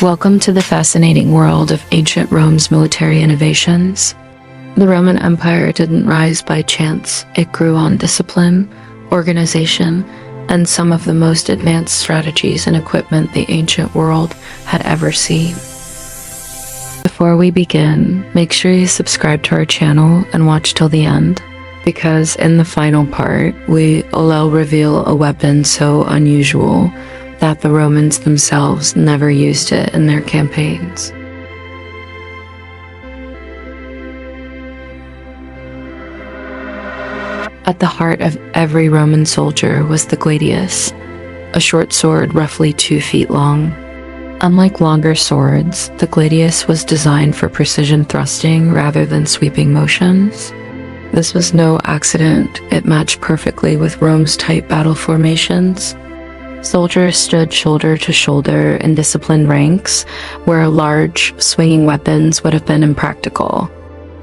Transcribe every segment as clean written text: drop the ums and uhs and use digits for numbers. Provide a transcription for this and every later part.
Welcome to the fascinating world of ancient Rome's military innovations. The Roman Empire didn't rise by chance. It grew on discipline, organization, and some of the most advanced strategies and equipment the ancient world had ever seen. Before we begin, make sure you subscribe to our channel and watch till the end, because in the final part, I'll reveal a weapon so unusual that the Romans themselves never used it in their campaigns. At the heart of every Roman soldier was the Gladius, a short sword roughly 2 feet long. Unlike longer swords, the Gladius was designed for precision thrusting rather than sweeping motions. This was no accident. It matched perfectly with Rome's tight battle formations. Soldiers stood shoulder to shoulder in disciplined ranks, where large, swinging weapons would have been impractical.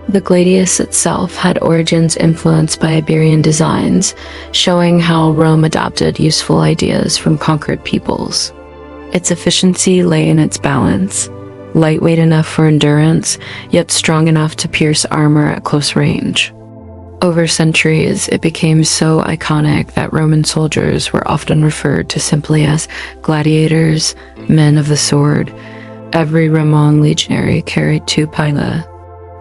The Gladius itself had origins influenced by Iberian designs, showing how Rome adopted useful ideas from conquered peoples. Its efficiency lay in its balance, lightweight enough for endurance, yet strong enough to pierce armor at close range. Over centuries, it became so iconic that Roman soldiers were often referred to simply as gladiators, men of the sword. Every Roman legionary carried 2 Pila.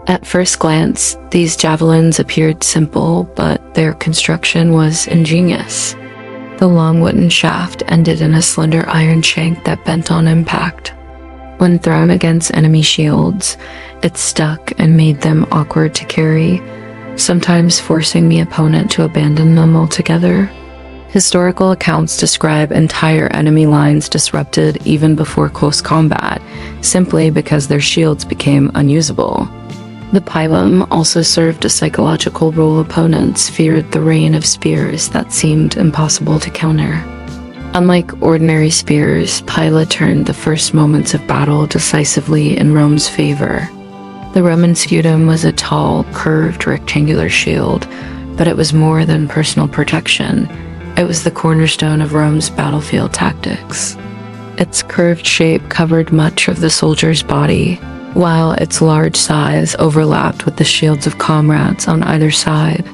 At first glance, these javelins appeared simple, but their construction was ingenious. The long wooden shaft ended in a slender iron shank that bent on impact. When thrown against enemy shields, it stuck and made them awkward to carry, sometimes forcing the opponent to abandon them altogether. Historical accounts describe entire enemy lines disrupted even before close combat, simply because their shields became unusable. The pilum also served a psychological role. Opponents feared the rain of spears that seemed impossible to counter. Unlike ordinary spears, Pila turned the first moments of battle decisively in Rome's favor. The Roman Skutum was a tall, curved, rectangular shield, but it was more than personal protection. It was the cornerstone of Rome's battlefield tactics. Its curved shape covered much of the soldier's body, while its large size overlapped with the shields of comrades on either side.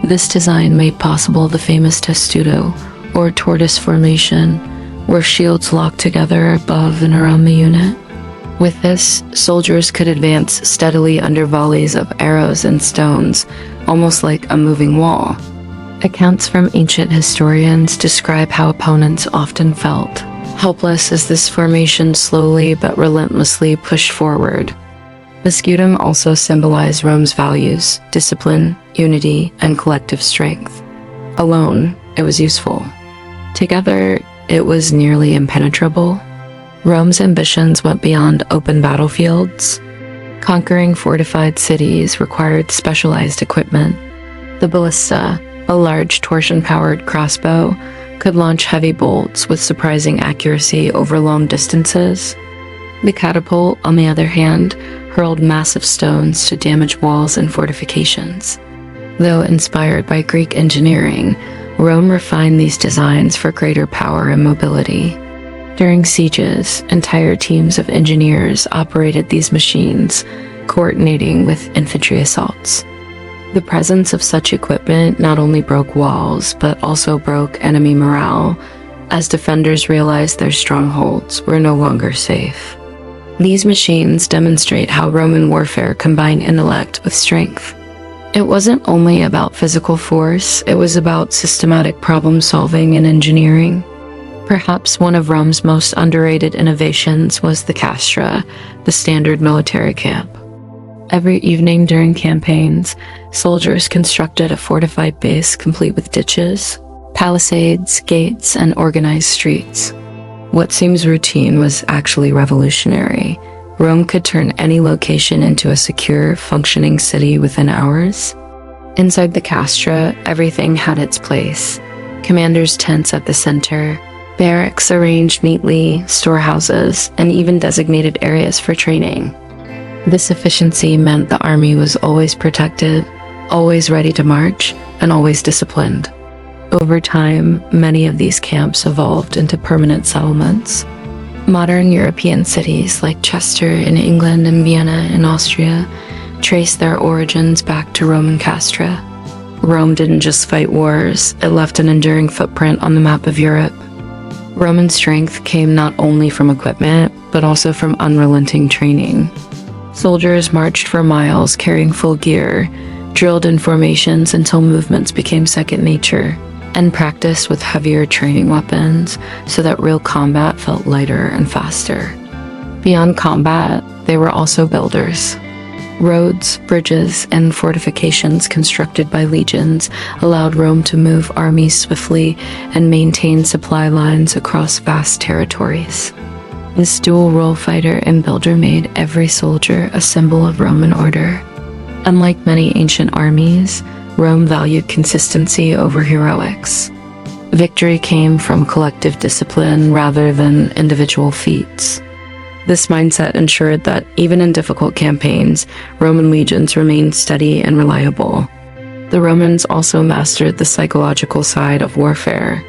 This design made possible the famous testudo, or tortoise formation, where shields locked together above and around the unit. With this, soldiers could advance steadily under volleys of arrows and stones, almost like a moving wall. Accounts from ancient historians describe how opponents often felt helpless as this formation slowly but relentlessly pushed forward. The Skutum also symbolized Rome's values, discipline, unity, and collective strength. Alone, it was useful. Together, it was nearly impenetrable. Rome's ambitions went beyond open battlefields. Conquering fortified cities required specialized equipment. The ballista, a large torsion-powered crossbow, could launch heavy bolts with surprising accuracy over long distances. The catapult, on the other hand, hurled massive stones to damage walls and fortifications. Though inspired by Greek engineering, Rome refined these designs for greater power and mobility. During sieges, entire teams of engineers operated these machines, coordinating with infantry assaults. The presence of such equipment not only broke walls, but also broke enemy morale, as defenders realized their strongholds were no longer safe. These machines demonstrate how Roman warfare combined intellect with strength. It wasn't only about physical force, it was about systematic problem-solving and engineering. Perhaps one of Rome's most underrated innovations was the Castra, the standard military camp. Every evening during campaigns, soldiers constructed a fortified base complete with ditches, palisades, gates, and organized streets. What seems routine was actually revolutionary. Rome could turn any location into a secure, functioning city within hours. Inside the Castra, everything had its place. Commanders' tents at the center, barracks arranged neatly, storehouses, and even designated areas for training. This efficiency meant the army was always protected, always ready to march, and always disciplined. Over time, many of these camps evolved into permanent settlements. Modern European cities like Chester in England and Vienna in Austria trace their origins back to Roman Castra. Rome didn't just fight wars, it left an enduring footprint on the map of Europe. Roman strength came not only from equipment, but also from unrelenting training. Soldiers marched for miles carrying full gear, drilled in formations until movements became second nature, and practiced with heavier training weapons so that real combat felt lighter and faster. Beyond combat, they were also builders. Roads, bridges, and fortifications constructed by legions allowed Rome to move armies swiftly and maintain supply lines across vast territories. This dual-role fighter and builder made every soldier a symbol of Roman order. Unlike many ancient armies, Rome valued consistency over heroics. Victory came from collective discipline rather than individual feats. This mindset ensured that even in difficult campaigns, Roman legions remained steady and reliable. The Romans also mastered the psychological side of warfare.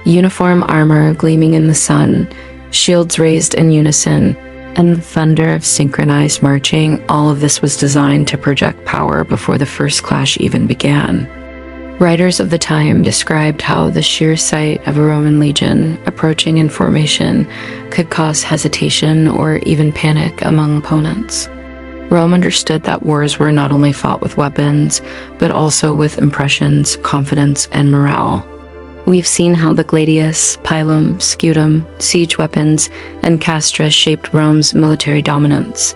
Uniform armor gleaming in the sun, shields raised in unison, and the thunder of synchronized marching, all of this was designed to project power before the first clash even began. Writers of the time described how the sheer sight of a Roman legion approaching in formation could cause hesitation or even panic among opponents. Rome understood that wars were not only fought with weapons, but also with impressions, confidence, and morale. We've seen how the Gladius, pilum, Skutum, siege weapons, and Castra shaped Rome's military dominance.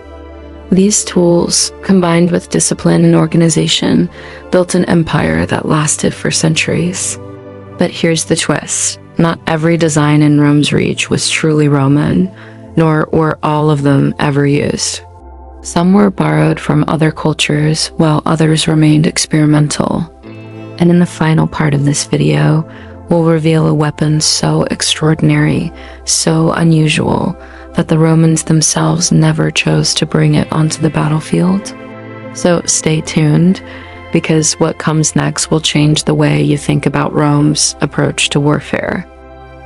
These tools, combined with discipline and organization, built an empire that lasted for centuries. But here's the twist. Not every design in Rome's reach was truly Roman, nor were all of them ever used. Some were borrowed from other cultures, while others remained experimental. And in the final part of this video, we'll reveal a weapon so extraordinary, so unusual, that the Romans themselves never chose to bring it onto the battlefield. So stay tuned, because what comes next will change the way you think about Rome's approach to warfare.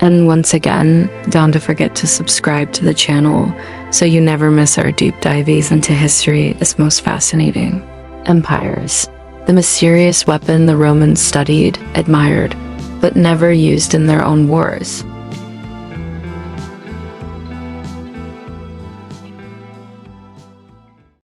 And once again, don't forget to subscribe to the channel so you never miss our deep dives into history is most fascinating. Empires, the mysterious weapon the Romans studied, admired, but never used in their own wars.